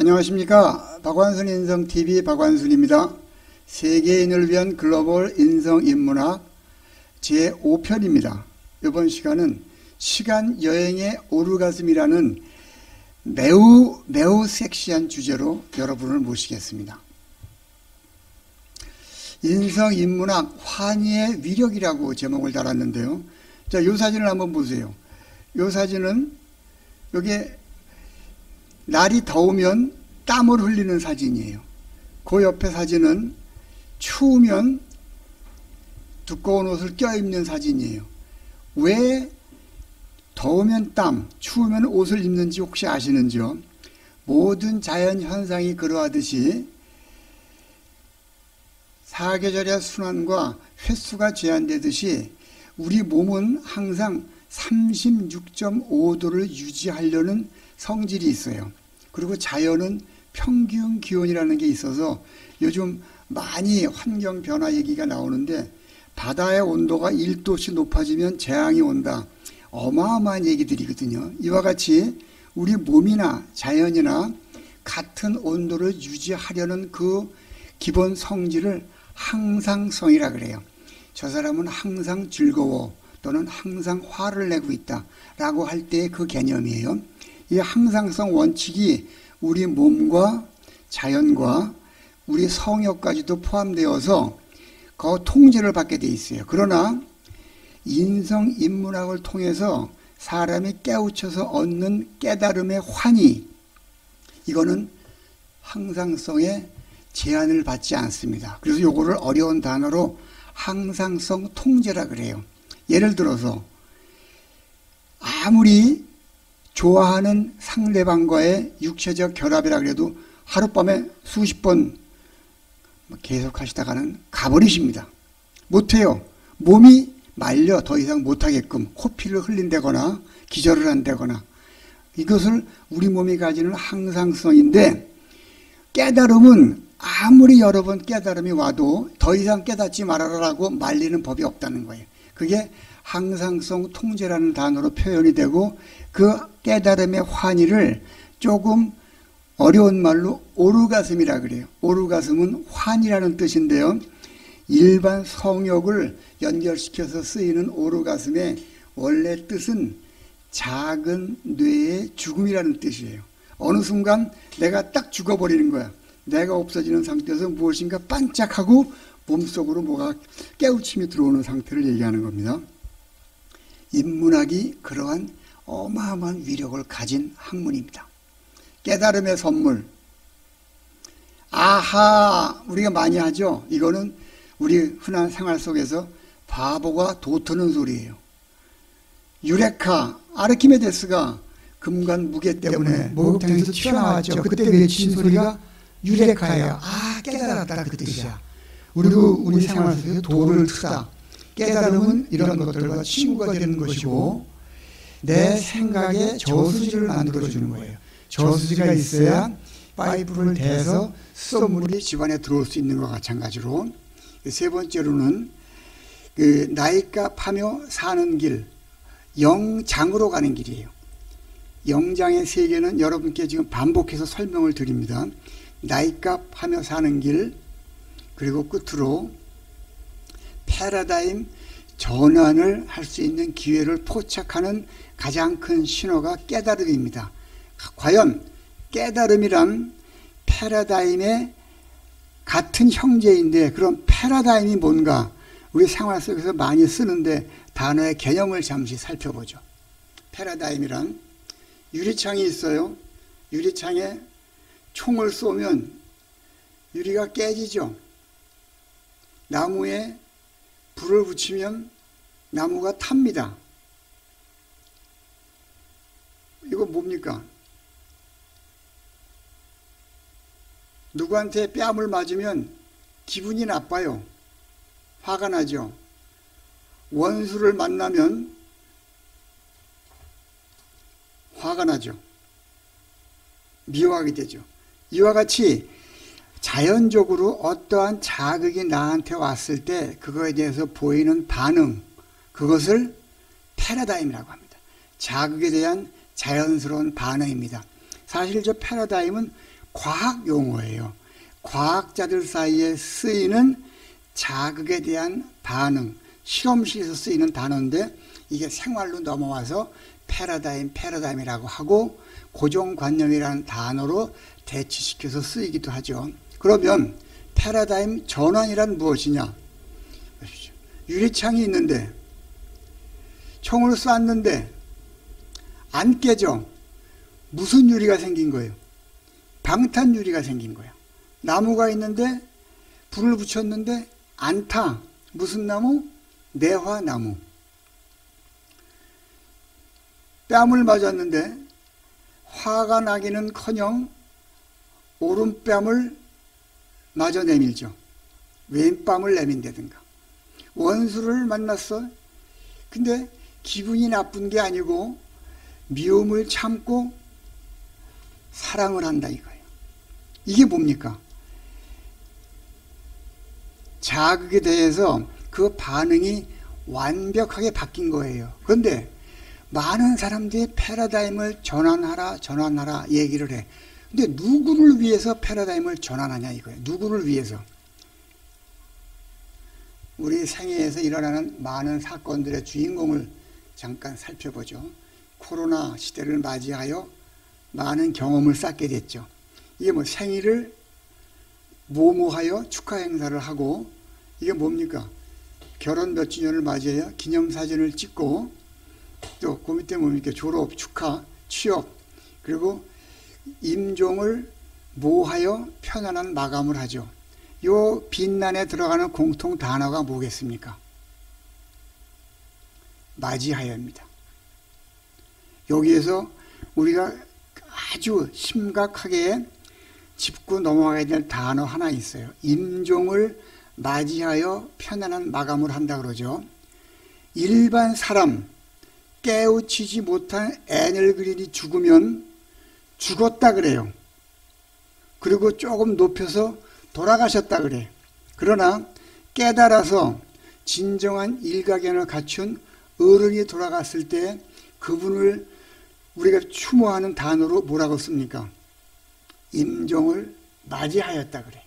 안녕하십니까. 박완순 인성TV 박완순입니다. 세계인을 위한 글로벌 인성인문학 제5편입니다. 이번 시간은 시간 여행의 오르가즘이라는 매우 섹시한 주제로 여러분을 모시겠습니다. 인성인문학 환희의 위력이라고 제목을 달았는데요. 자, 이 사진을 한번 보세요. 이 사진은 여기에 날이 더우면 땀을 흘리는 사진이에요. 그 옆에 사진은 추우면 두꺼운 옷을 껴입는 사진이에요. 왜 더우면 땀, 추우면 옷을 입는지 혹시 아시는지요? 모든 자연 현상이 그러하듯이 사계절의 순환과 횟수가 제한되듯이 우리 몸은 항상 36.5도를 유지하려는 성질이 있어요. 그리고 자연은 평균 기온이라는 게 있어서 요즘 많이 환경 변화 얘기가 나오는데 바다의 온도가 1도씩 높아지면 재앙이 온다. 어마어마한 얘기들이거든요. 이와 같이 우리 몸이나 자연이나 같은 온도를 유지하려는 그 기본 성질을 항상성이라 그래요. 저 사람은 항상 즐거워 또는 항상 화를 내고 있다 라고 할 때의 그 개념이에요. 이 항상성 원칙이 우리 몸과 자연과 우리 성욕까지도 포함되어서 그 통제를 받게 돼 있어요. 그러나 인성인문학을 통해서 사람이 깨우쳐서 얻는 깨달음의 환희, 이거는 항상성에 제한을 받지 않습니다. 그래서 요거를 어려운 단어로 항상성 통제라 그래요. 예를 들어서 아무리 좋아하는 상대방과의 육체적 결합이라 그래도 하룻밤에 수십 번 계속 하시다가는 가버리십니다. 못해요. 몸이 말려 더 이상 못하게끔 코피를 흘린다거나 기절을 한다거나, 이것을 우리 몸이 가지는 항상성인데, 깨달음은 아무리 여러 번 깨달음이 와도 더 이상 깨닫지 말아라라고 말리는 법이 없다는 거예요. 그게 항상성 통제라는 단어로 표현이 되고, 그 깨달음의 환희를 조금 어려운 말로 오르가즘이라 그래요. 오르가즘은 환희라는 뜻인데요. 일반 성욕을 연결시켜서 쓰이는 오르가즘의 원래 뜻은 작은 뇌의 죽음이라는 뜻이에요. 어느 순간 내가 딱 죽어버리는 거야. 내가 없어지는 상태에서 무엇인가 반짝하고 몸속으로 뭐가 깨우침이 들어오는 상태를 얘기하는 겁니다. 인문학이 그러한 어마어마한 위력을 가진 학문입니다. 깨달음의 선물. 아하, 우리가 많이 하죠. 이거는 우리 흔한 생활 속에서 바보가 도트는 소리예요. 유레카, 아르키메데스가 금관 무게 때문에 목욕탕에서 튀어나왔죠. 그때 외친 소리가 유레카예요. 아, 깨달았다 그 뜻이야. 그리고 우리 생활 속에서 도를 트다. 깨달음은 이런 것들과 친구가 되는 것이고 내 생각에 저수지를 만들어주는 거예요. 저수지가 있어야 파이프를 대서 수돗물이 집안에 들어올 수 있는 것과 마찬가지로, 세 번째로는 그 나이값하며 사는 길, 영장으로 가는 길이에요. 영장의 세계는 여러분께 지금 반복해서 설명을 드립니다. 나이값하며 사는 길, 그리고 끝으로 패러다임 전환을 할 수 있는 기회를 포착하는 가장 큰 신호가 깨달음입니다. 과연 깨달음이란 패러다임의 같은 형제인데, 그럼 패러다임이 뭔가 우리 생활 속에서 많이 쓰는데 단어의 개념을 잠시 살펴보죠. 패러다임이란 유리창이 있어요. 유리창에 총을 쏘면 유리가 깨지죠. 나무에 불을 붙이면 나무가 탑니다. 이거 뭡니까? 누구한테 뺨을 맞으면 기분이 나빠요. 화가 나죠. 원수를 만나면 화가 나죠. 미워하게 되죠. 이와 같이 자연적으로 어떠한 자극이 나한테 왔을 때 그거에 대해서 보이는 반응, 그것을 패러다임이라고 합니다. 자극에 대한 자연스러운 반응입니다. 사실 저 패러다임은 과학 용어예요. 과학자들 사이에 쓰이는 자극에 대한 반응, 실험실에서 쓰이는 단어인데 이게 생활로 넘어와서 패러다임이라고 하고 고정관념이라는 단어로 대치시켜서 쓰이기도 하죠. 그러면 패러다임 전환이란 무엇이냐? 유리창이 있는데 총을 쐈는데 안 깨져. 무슨 유리가 생긴 거예요? 방탄 유리가 생긴 거예요. 나무가 있는데 불을 붙였는데 안 타. 무슨 나무? 내화나무. 뺨을 맞았는데 화가 나기는커녕 오른뺨을 마저 내밀죠. 왼뺨을 내민다든가. 원수를 만났어. 근데 기분이 나쁜 게 아니고 미움을 참고 사랑을 한다 이거예요. 이게 뭡니까? 자극에 대해서 그 반응이 완벽하게 바뀐 거예요. 그런데 많은 사람들이 패러다임을 전환하라 얘기를 해. 근데 누구를 위해서 패러다임을 전환하냐 이거예요. 누구를 위해서? 우리 생애에서 일어나는 많은 사건들의 주인공을 잠깐 살펴보죠. 코로나 시대를 맞이하여 많은 경험을 쌓게 됐죠. 이게 뭐 생일을 모모하여 축하 행사를 하고, 이게 뭡니까? 결혼 몇 주년을 맞이하여 기념사진을 찍고, 또 그 밑에 뭡니까? 졸업, 축하, 취업, 그리고 임종을 모하여 편안한 마감을 하죠. 요 빛난에 들어가는 공통 단어가 뭐겠습니까? 맞이하여입니다. 여기에서 우리가 아주 심각하게 짚고 넘어가야 될 단어 하나 있어요. 임종을 맞이하여 편안한 마감을 한다 그러죠. 일반 사람, 깨우치지 못한 애늙은이 죽으면 죽었다 그래요. 그리고 조금 높여서 돌아가셨다 그래. 그러나 깨달아서 진정한 일가견을 갖춘 어른이 돌아갔을 때 그분을 우리가 추모하는 단어로 뭐라고 씁니까? 임종을 맞이하였다 그래.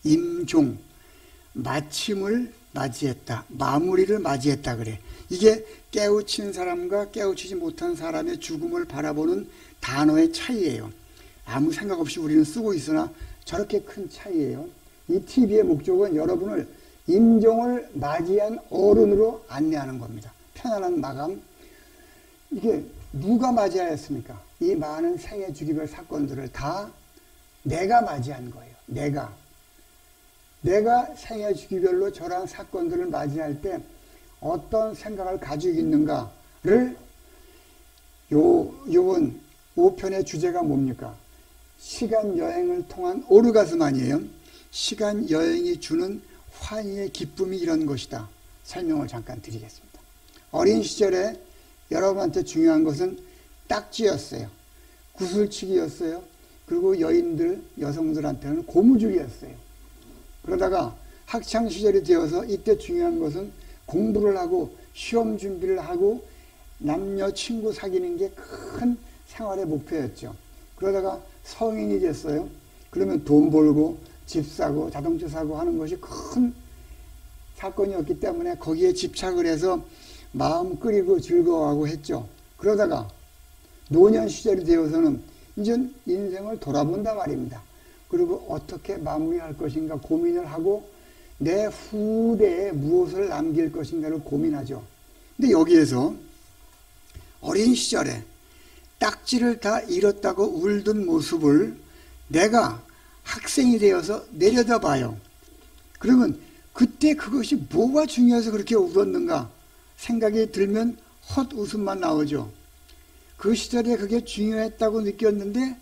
임종, 마침을 맞이했다. 마무리를 맞이했다 그래. 이게 깨우친 사람과 깨우치지 못한 사람의 죽음을 바라보는 단어의 차이예요. 아무 생각 없이 우리는 쓰고 있으나 저렇게 큰 차이예요. 이 TV의 목적은 여러분을 임종을 맞이한 어른으로 안내하는 겁니다. 편안한 마감. 이게 누가 맞이하였습니까? 이 많은 생애 주기별 사건들을 다 내가 맞이한 거예요. 내가 생애 주기별로 저러한 사건들을 맞이할 때 어떤 생각을 가지고 있는가를 요번 5편의 주제가 뭡니까? 시간 여행을 통한 오르가스만이에요. 시간 여행이 주는 환희의 기쁨이 이런 것이다. 설명을 잠깐 드리겠습니다. 어린 시절에 여러분한테 중요한 것은 딱지였어요. 구슬치기였어요. 그리고 여성들한테는 고무줄이었어요. 그러다가 학창시절이 되어서 이때 중요한 것은 공부를 하고 시험 준비를 하고 남녀 친구 사귀는 게 큰 생활의 목표였죠. 그러다가 성인이 됐어요. 그러면 돈 벌고 집 사고 자동차 사고 하는 것이 큰 사건이었기 때문에 거기에 집착을 해서 마음 끓이고 즐거워하고 했죠. 그러다가 노년 시절이 되어서는 이제 인생을 돌아본다 말입니다. 그리고 어떻게 마무리할 것인가 고민을 하고 내 후대에 무엇을 남길 것인가를 고민하죠. 근데 여기에서 어린 시절에 딱지를 다 잃었다고 울던 모습을 내가 학생이 되어서 내려다봐요. 그러면 그때 그것이 뭐가 중요해서 그렇게 울었는가 생각이 들면 헛웃음만 나오죠. 그 시절에 그게 중요했다고 느꼈는데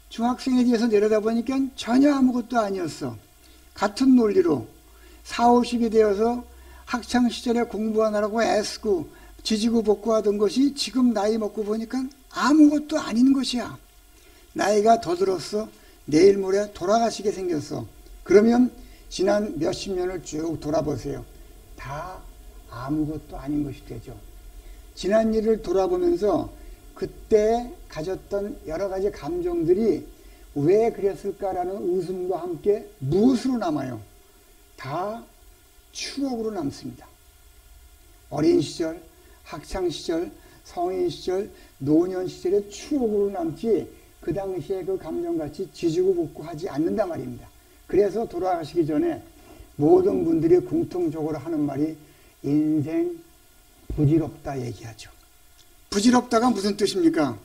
중학생에 대해서 내려다보니까 전혀 아무것도 아니었어. 같은 논리로 40, 50이 되어서 학창시절에 공부하느라고 애쓰고 지지고 볶고하던 것이 지금 나이 먹고 보니까 아무것도 아닌 것이야. 나이가 더 들었어. 내일 모레 돌아가시게 생겼어. 그러면 지난 몇십 년을 쭉 돌아보세요. 다 아무것도 아닌 것이 되죠. 지난 일을 돌아보면서 그때 가졌던 여러 가지 감정들이 왜 그랬을까라는 웃음과 함께 무엇으로 남아요? 다 추억으로 남습니다. 어린 시절, 학창 시절, 성인 시절, 노년 시절의 추억으로 남지 그 당시에 그 감정같이 지지고 볶고 하지 않는단 말입니다. 그래서 돌아가시기 전에 모든 분들이 공통적으로 하는 말이 인생 부질없다 얘기하죠. 부질없다가 무슨 뜻입니까?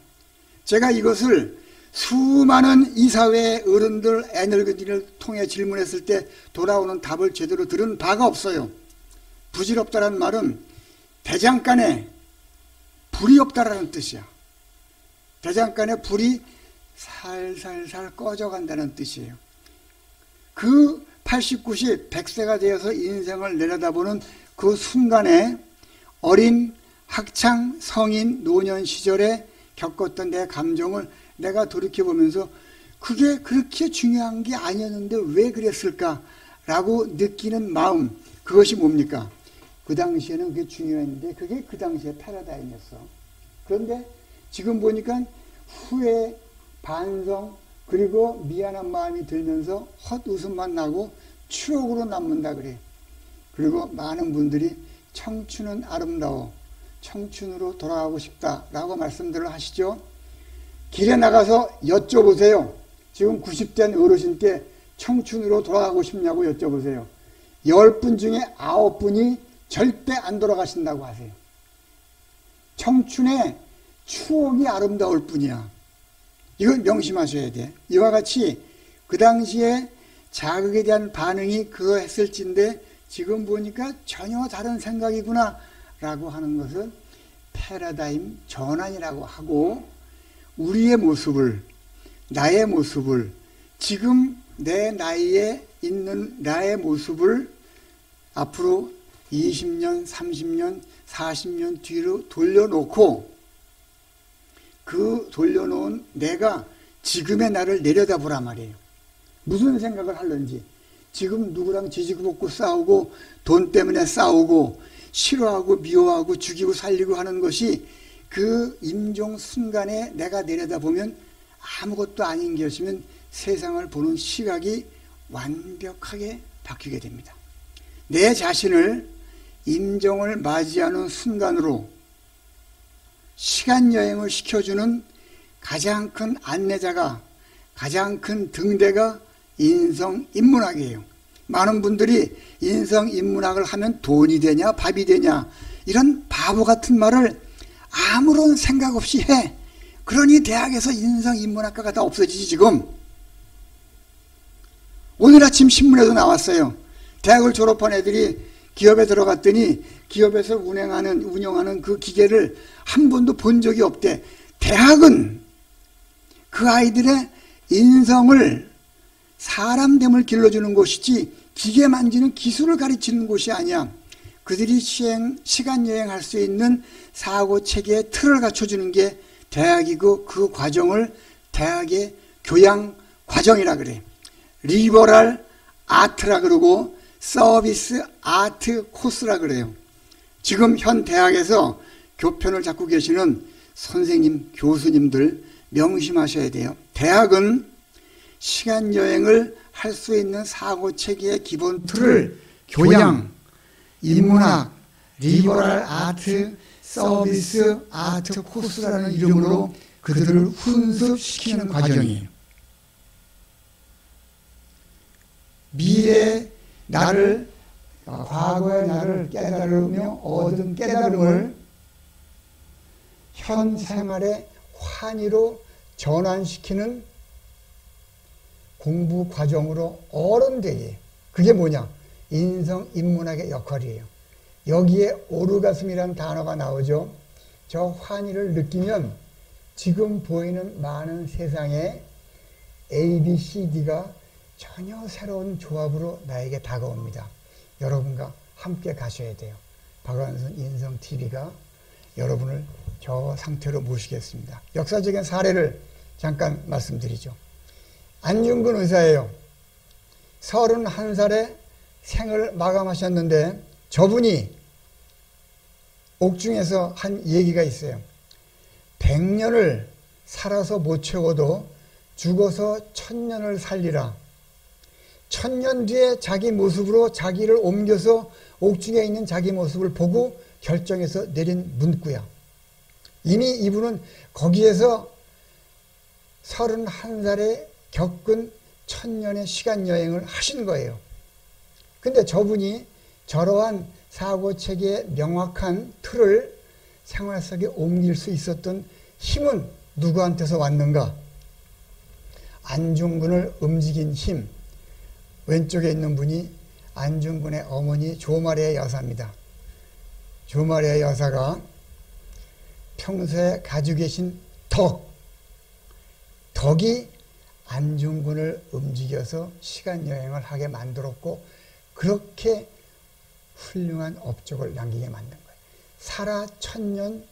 제가 이것을 수많은 이사회 어른들, 애늙은이를 통해 질문했을 때 돌아오는 답을 제대로 들은 바가 없어요. 부질없다라는 말은 대장간에 불이 없다라는 뜻이야. 대장간에 불이 살살살 꺼져간다는 뜻이에요. 그 80, 90, 100세가 되어서 인생을 내려다보는 그 순간에 어린 학창, 성인, 노년 시절에 겪었던 내 감정을 내가 돌이켜보면서 그게 그렇게 중요한 게 아니었는데 왜 그랬을까라고 느끼는 마음, 그것이 뭡니까? 그 당시에는 그게 중요했는데 그게 그 당시에 패러다임이었어. 그런데 지금 보니까 후회, 반성, 그리고 미안한 마음이 들면서 헛웃음만 나고 추억으로 남는다 그래. 그리고 많은 분들이 청춘은 아름다워, 청춘으로 돌아가고 싶다라고 말씀들을 하시죠. 길에 나가서 여쭤보세요. 지금 90된 어르신께 청춘으로 돌아가고 싶냐고 여쭤보세요. 10분 중에 9분이 절대 안 돌아가신다고 하세요. 청춘의 추억이 아름다울 뿐이야. 이걸 명심하셔야 돼. 이와 같이 그 당시에 자극에 대한 반응이 그거했을진데 지금 보니까 전혀 다른 생각이구나 라고 하는 것은 패러다임 전환이라고 하고, 우리의 모습을, 나의 모습을, 지금 내 나이에 있는 나의 모습을 앞으로 20년, 30년, 40년 뒤로 돌려놓고 그 돌려놓은 내가 지금의 나를 내려다보란 말이에요. 무슨 생각을 하는지, 지금 누구랑 지지고 볶고 싸우고 돈 때문에 싸우고 싫어하고 미워하고 죽이고 살리고 하는 것이 그 임종 순간에 내가 내려다보면 아무것도 아닌 것이면 세상을 보는 시각이 완벽하게 바뀌게 됩니다. 내 자신을 임종을 맞이하는 순간으로 시간여행을 시켜주는 가장 큰 안내자가, 가장 큰 등대가 인성인문학이에요. 많은 분들이 인성인문학을 하면 돈이 되냐 밥이 되냐 이런 바보 같은 말을 아무런 생각 없이 해. 그러니 대학에서 인성인문학과가 다 없어지지. 지금 오늘 아침 신문에도 나왔어요. 대학을 졸업한 애들이 기업에 들어갔더니 기업에서 운영하는 그 기계를 한 번도 본 적이 없대. 대학은 그 아이들의 인성을, 사람됨을 길러주는 곳이지 기계 만지는 기술을 가르치는 곳이 아니야. 그들이 시간여행할 수 있는 사고체계의 틀을 갖춰주는 게 대학이고, 그 과정을 대학의 교양 과정이라 그래. 리버럴 아트라 그러고 서비스 아트 코스라 그래요. 지금 현 대학에서 교편을 잡고 계시는 선생님, 교수님들 명심하셔야 돼요. 대학은 시간여행을 할 수 있는 사고체계의 기본 틀을 교양, 인문학, 리버럴 아트, 서비스 아트 코스라는 이름으로 그들을 훈습시키는 과정이에요. 미래의 나를, 과거의 나를 깨달으며 얻은 깨달음을 현 생활의 환희로 전환시키는 공부 과정으로 어른되게, 그게 뭐냐? 인성인문학의 역할이에요. 여기에 오르가슴이라는 단어가 나오죠. 저 환희를 느끼면 지금 보이는 많은 세상에 A, B, C, D가 전혀 새로운 조합으로 나에게 다가옵니다. 여러분과 함께 가셔야 돼요. 박완순 인성TV가 여러분을 저 상태로 모시겠습니다. 역사적인 사례를 잠깐 말씀드리죠. 안중근 의사예요. 31살에 생을 마감하셨는데 저분이 옥중에서 한 얘기가 있어요. 100년을 살아서 못 채워도 죽어서 1000년을 살리라. 1000년 뒤에 자기 모습으로 자기를 옮겨서 옥중에 있는 자기 모습을 보고 결정해서 내린 문구야. 이미 이분은 거기에서 31살에 겪은 1000년의 시간여행을 하신 거예요. 근데 저분이 저러한 사고체계의 명확한 틀을 생활 속에 옮길 수 있었던 힘은 누구한테서 왔는가? 안중근을 움직인 힘. 왼쪽에 있는 분이 안중근의 어머니 조마리아 여사입니다. 조마리아 여사가 평소에 가지고 계신 덕이 안중근을 움직여서 시간여행을 하게 만들었고 그렇게 훌륭한 업적을 남기게 만든 거예요. 살아 1000년,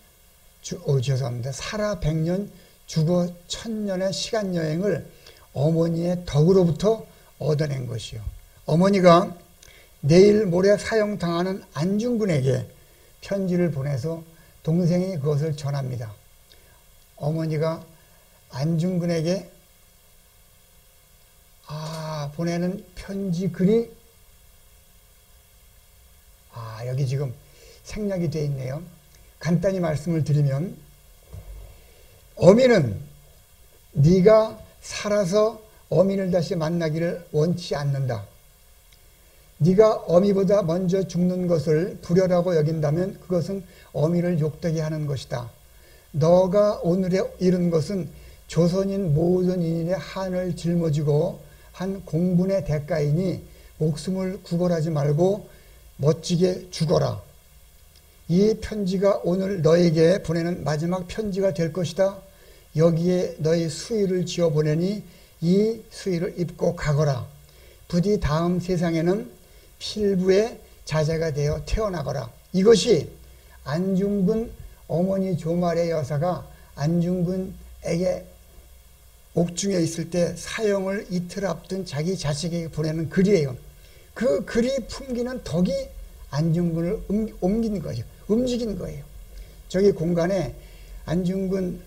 살아 100년, 죽어 1000년의 시간여행을 어머니의 덕으로부터 얻어낸 것이요. 어머니가 내일 모레 사형당하는 안중근에게 편지를 보내서 동생이 그것을 전합니다. 어머니가 안중근에게 보내는 편지 글이 여기 지금 생략이 되어 있네요. 간단히 말씀을 드리면 어미는 네가 살아서 어미를 다시 만나기를 원치 않는다. 네가 어미보다 먼저 죽는 것을 불효라고 여긴다면 그것은 어미를 욕되게 하는 것이다. 너가 오늘에 이룬 것은 조선인 모든 인인의 한을 짊어지고 한 공분의 대가이니 목숨을 구걸하지 말고 멋지게 죽어라. 이 편지가 오늘 너에게 보내는 마지막 편지가 될 것이다. 여기에 너의 수의를 지어 보내니 이 수의를 입고 가거라. 부디 다음 세상에는 필부의 자제가 되어 태어나거라. 이것이 안중근 어머니 조마리아 여사가 안중근에게 옥중에 있을 때 사형을 이틀 앞둔 자기 자식에게 보내는 글이에요. 그 글이 풍기는 덕이 안중근을 옮긴 거죠. 움직인 거예요. 저기 공간에 안중근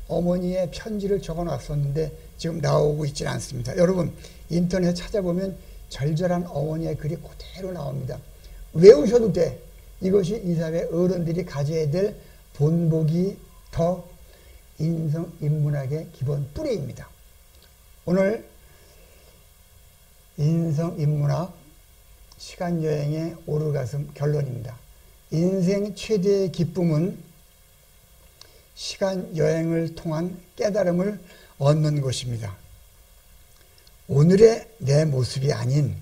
어머니의 편지를 적어 놨었는데 지금 나오고 있지는 않습니다. 여러분 인터넷 찾아보면 절절한 어머니의 글이 그대로 나옵니다. 외우셔도 돼. 이것이 이 사회 어른들이 가져야 될 본보기, 덕, 인성, 인문학의 기본 뿌리입니다. 오늘 인성, 인문학, 시간여행의 오르가슴 결론입니다. 인생 최대의 기쁨은 시간여행을 통한 깨달음을 얻는 것입니다. 오늘의 내 모습이 아닌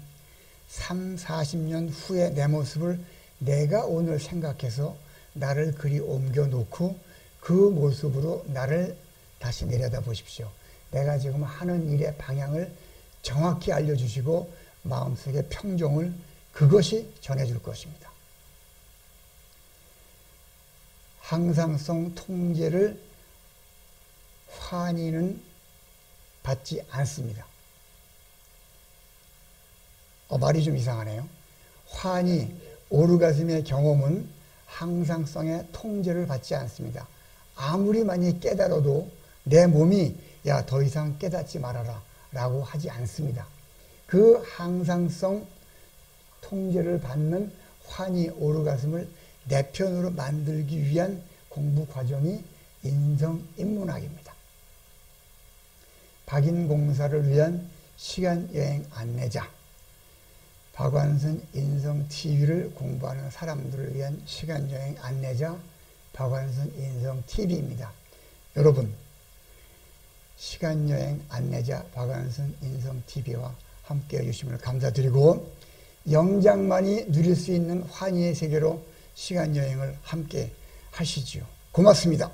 3, 40년 후의 내 모습을 내가 오늘 생각해서 나를 그리 옮겨놓고 그 모습으로 나를 다시 내려다 보십시오. 내가 지금 하는 일의 방향을 정확히 알려주시고 마음속의 평정을 그것이 전해줄 것입니다. 항상성 통제를 환희는 받지 않습니다. 말이 좀 이상하네요. 환희, 오르가즘의 경험은 항상성의 통제를 받지 않습니다. 아무리 많이 깨달아도 내 몸이 야, 더 이상 깨닫지 말아라 라고 하지 않습니다. 그 항상성 통제를 받는 환희 오르가즘을 내 편으로 만들기 위한 공부 과정이 인성인문학입니다. 박인공사를 위한 시간여행 안내자, 박완선 인성TV를 공부하는 사람들을 위한 시간여행 안내자, 박완선 인성TV입니다. 여러분, 시간여행 안내자 박완선 인성TV와 함께 해주심을 감사드리고 영장만이 누릴 수 있는 환희의 세계로 시간여행을 함께 하시지요. 고맙습니다.